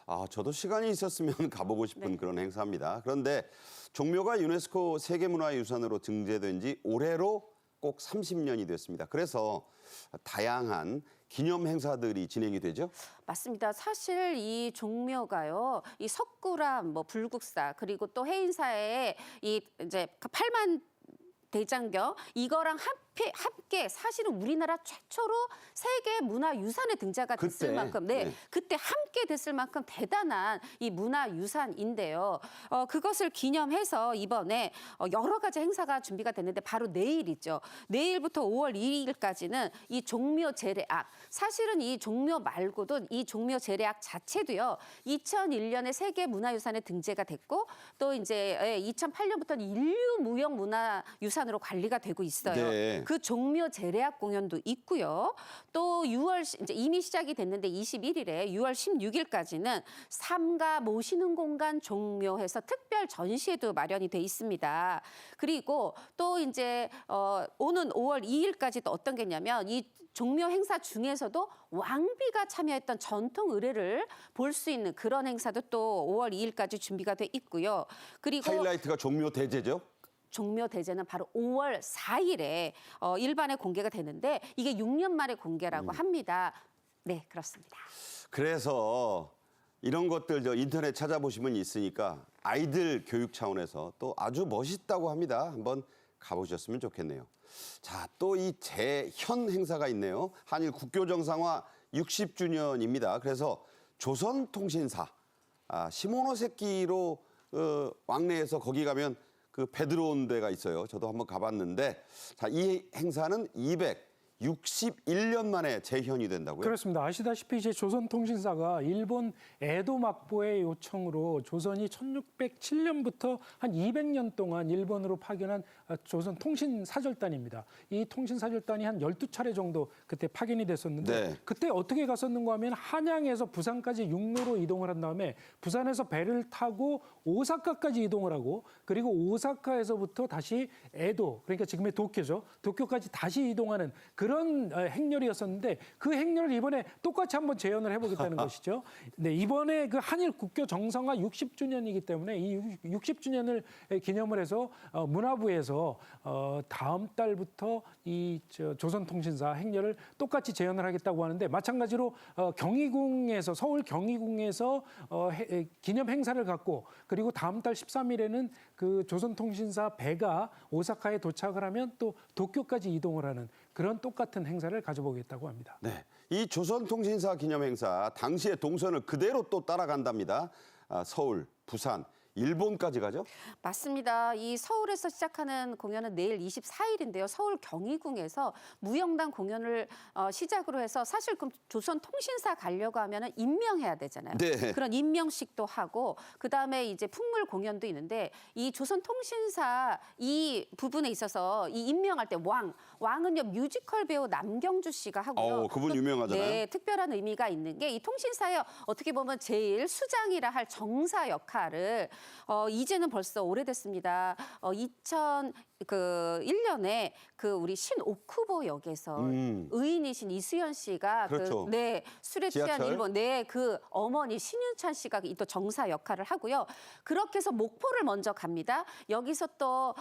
아, 저도 시간이 있었으면 가보고 싶은 네. 그런 행사입니다. 그런데 종묘가 유네스코 세계문화유산으로 등재된 지 올해로 꼭 30년이 됐습니다. 그래서 다양한 기념 행사들이 진행이 되죠? 맞습니다. 사실 이 종묘가요, 이 석굴암, 뭐 불국사 그리고 또 해인사에 이 이제 8만 대장경 이거랑 함께 사실은 우리나라 최초로 세계 문화유산에 등재가 됐을 그때, 만큼 네. 그때 함께 됐을 만큼 대단한 이 문화유산인데요. 그것을 기념해서 이번에 여러 가지 행사가 준비가 됐는데 바로 내일이죠. 내일부터 5월 2일까지는 이 종묘 제례악 사실은 이 종묘 말고도 이 종묘 제례악 자체도요. 2001년에 세계 문화유산에 등재가 됐고 또 이제 2008년부터는 인류무형문화유산으로 관리가 되고 있어요. 네. 그 종묘 제례악 공연도 있고요. 또 6월 이제 이미 시작이 됐는데 21일에 6월 16일까지는 삼가 모시는 공간 종묘해서 특별 전시회도 마련이 돼 있습니다. 그리고 또 이제 오는 5월 2일까지 또 어떤 게 있냐면 이 종묘 행사 중에서도 왕비가 참여했던 전통 의례를 볼 수 있는 그런 행사도 또 5월 2일까지 준비가 돼 있고요. 그리고 하이라이트가 종묘 대제죠? 종묘 대제는 바로 5월 4일에 일반에 공개가 되는데 이게 6년 만에 공개라고 합니다. 네, 그렇습니다. 그래서 이런 것들 저 인터넷 찾아보시면 있으니까 아이들 교육 차원에서 또 아주 멋있다고 합니다. 한번 가보셨으면 좋겠네요. 자, 또 이 재현 행사가 있네요. 한일 국교 정상화 60주년입니다. 그래서 조선통신사 시모노세키로 왕래해서 거기 가면 그 배 들어온 데가 있어요. 저도 한번 가봤는데 자, 이 행사는 261년 만에 재현이 된다고요? 그렇습니다. 아시다시피 이제 조선통신사가 일본 에도 막보의 요청으로 조선이 1607년부터 한 200년 동안 일본으로 파견한 조선 통신사절단입니다. 이 통신사절단이 한 12차례 정도 그때 파견이 됐었는데 네. 그때 어떻게 갔었는가 하면 한양에서 부산까지 육로로 이동을 한 다음에 부산에서 배를 타고 오사카까지 이동을 하고 그리고 오사카에서부터 다시 에도 그러니까 지금의 도쿄죠. 도쿄까지 다시 이동하는 그런 행렬이었었는데 그 행렬을 이번에 똑같이 한번 재현을 해보겠다는 것이죠. 네, 이번에 그 한일 국교 정상화 60주년이기 때문에 이 60주년을 기념을 해서 문화부에서 다음 달부터 이 조선통신사 행렬을 똑같이 재현을 하겠다고 하는데 마찬가지로 경희궁에서 서울 경희궁에서 기념 행사를 갖고 그리고 다음 달 13일에는 그 조선통신사 배가 오사카에 도착을 하면 또 도쿄까지 이동을 하는 그런 똑같은 행사를 가져보겠다고 합니다. 네, 이 조선통신사 기념행사 당시의 동선을 그대로 또 따라간답니다. 서울, 부산, 일본까지 가죠? 맞습니다. 이 서울에서 시작하는 공연은 내일 24일인데요. 서울 경희궁에서 무영단 공연을 시작으로 해서 사실 그럼 조선통신사 가려고 하면은 임명해야 되잖아요. 네. 그런 임명식도 하고 그다음에 이제 풍물 공연도 있는데 이 조선통신사 이 부분에 있어서 이 임명할 때 왕은요 뮤지컬 배우 남경주 씨가 하고요. 그분 유명하잖아요. 네, 특별한 의미가 있는 게 이 통신사의 어떻게 보면 제일 수장이라 할 정사 역할을 이제는 벌써 오래됐습니다. 2001년에 그 우리 신오쿠보 역에서 의인이신 이수연 씨가 그렇죠. 술에 취한 지하철. 일본 그 어머니 신윤찬 씨가 이 또 정사 역할을 하고요. 그렇게 해서 목포를 먼저 갑니다. 여기서 또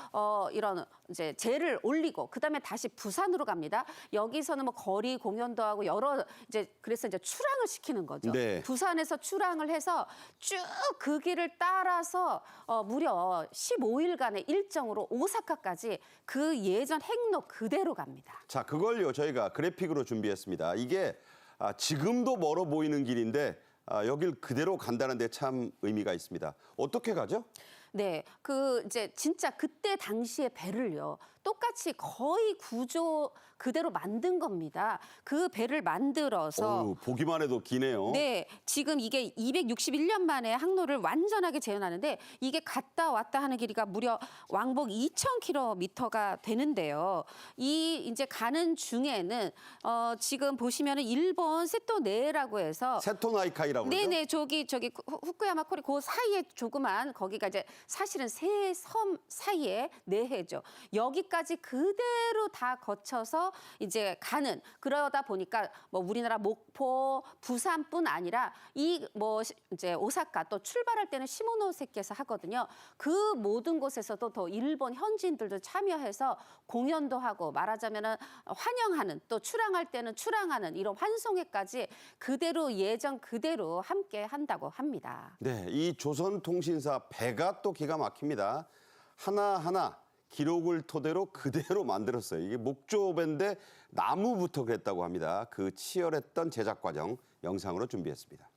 이런 이제 제를 올리고 그다음에 다시 부산으로 갑니다. 여기서는 뭐 거리 공연도 하고 여러 그래서 이제 출항을 시키는 거죠. 네. 부산에서 출항을 해서 쭉 그 길을 따라서 무려 15일간의 일정으로 오사카까지 그 예전 행로 그대로 갑니다. 자, 그걸요 저희가 그래픽으로 준비했습니다. 이게 지금도 멀어 보이는 길인데 여길 그대로 간다는 데 참 의미가 있습니다. 어떻게 가죠? 네, 이제 진짜 그때 당시의 배를요. 똑같이 거의 구조 그대로 만든 겁니다. 그 배를 만들어서 보기만 해도 기네요. 네, 지금 이게 261년 만에 항로를 완전하게 재현하는데 이게 갔다 왔다 하는 길이가 무려 왕복 2,000km가 되는데요. 이제 가는 중에는 지금 보시면은 일본 세토네라고 해서 세토나이카이라고 그러죠? 네네 저기 후쿠야마 코리 그 사이에 조그만 거기가 이제 사실은 세 섬 사이에 내해죠. 여기까지 그대로 다 거쳐서 이제 가는 그러다 보니까 뭐 우리나라 목포, 부산뿐 아니라 이제 오사카 또 출발할 때는 시모노세키에서 하거든요. 그 모든 곳에서도 더 일본 현지인들도 참여해서 공연도 하고 말하자면은 환영하는 또 출항할 때는 출항하는 이런 환송회까지 그대로 예전 그대로 함께 한다고 합니다. 네, 이 조선통신사 배가 또 기가 막힙니다. 하나하나 기록을 토대로 그대로 만들었어요. 이게 목조배인데 나무부터 그랬다고 합니다. 그 치열했던 제작 과정 영상으로 준비했습니다.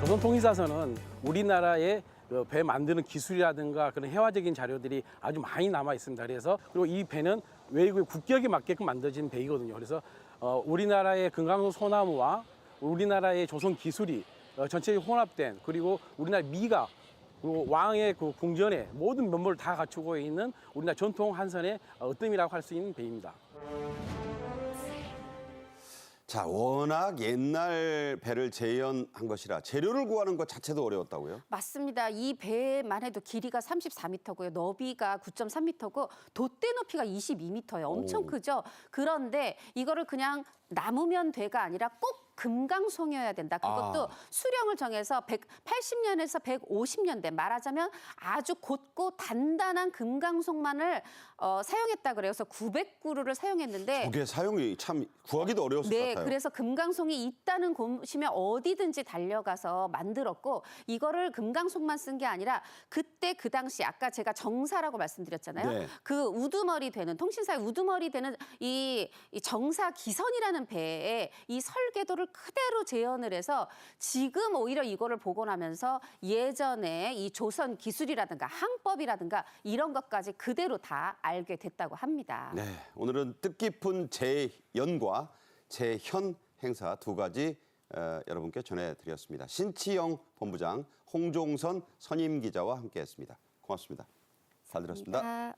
조선통일사서는 우리나라의 배 만드는 기술이라든가 그런 해화적인 자료들이 아주 많이 남아 있습니다. 그리고 이 배는 외국의 국격에 맞게끔 만들어진 배이거든요. 그래서 우리나라의 금강송 소나무와 우리나라의 조선 기술이 전체적으로 혼합된 그리고 우리나라 미각 그리고 왕의 그 궁전의 모든 면모를 다 갖추고 있는 우리나라 전통 한선의 으뜸이라고 할 수 있는 배입니다. 자, 워낙 옛날 배를 재현한 것이라 재료를 구하는 것 자체도 어려웠다고요? 맞습니다. 이 배만 해도 길이가 34m고요. 너비가 9.3m고 돗대 높이가 22m예요. 엄청 크죠? 그런데 이거를 그냥 남으면 돼가 아니라 꼭 금강송이어야 된다. 그것도 수령을 정해서 180년에서 150년대 말하자면 아주 곧고 단단한 금강송만을 사용했다 그래요. 그래서 900그루를 사용했는데 저게 사용이 참 구하기도 어려웠을 것 네, 같아요. 그래서 금강송이 있다는 곳이면 어디든지 달려가서 만들었고 이거를 금강송만 쓴 게 아니라 그때 그 당시 아까 제가 정사라고 말씀드렸잖아요. 네. 그 우두머리 되는 통신사의 우두머리 되는 이 정사 기선이라는 배에 이 설계도를 그대로 재현을 해서 지금 오히려 이거를 보고 나면서 예전에 이 조선 기술이라든가 항법이라든가 이런 것까지 그대로 다 알게 됐다고 합니다. 네, 오늘은 뜻깊은 재연과 재현 행사 두 가지 여러분께 전해드렸습니다. 신치영 본부장, 홍종선 선임 기자와 함께했습니다. 고맙습니다. 잘 들었습니다.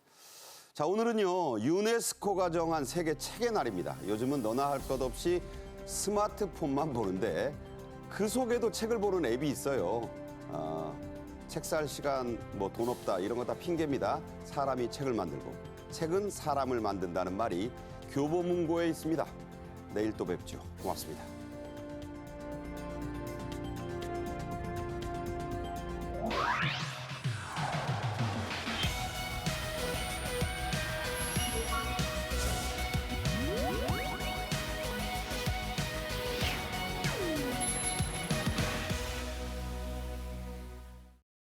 자, 오늘은요 유네스코가 정한 세계 책의 날입니다. 요즘은 너나 할 것 없이 스마트폰만 보는데 그 속에도 책을 보는 앱이 있어요. 책 살 시간 뭐 돈 없다 이런 거 다 핑계입니다. 사람이 책을 만들고 책은 사람을 만든다는 말이 교보문고에 있습니다. 내일 또 뵙죠. 고맙습니다.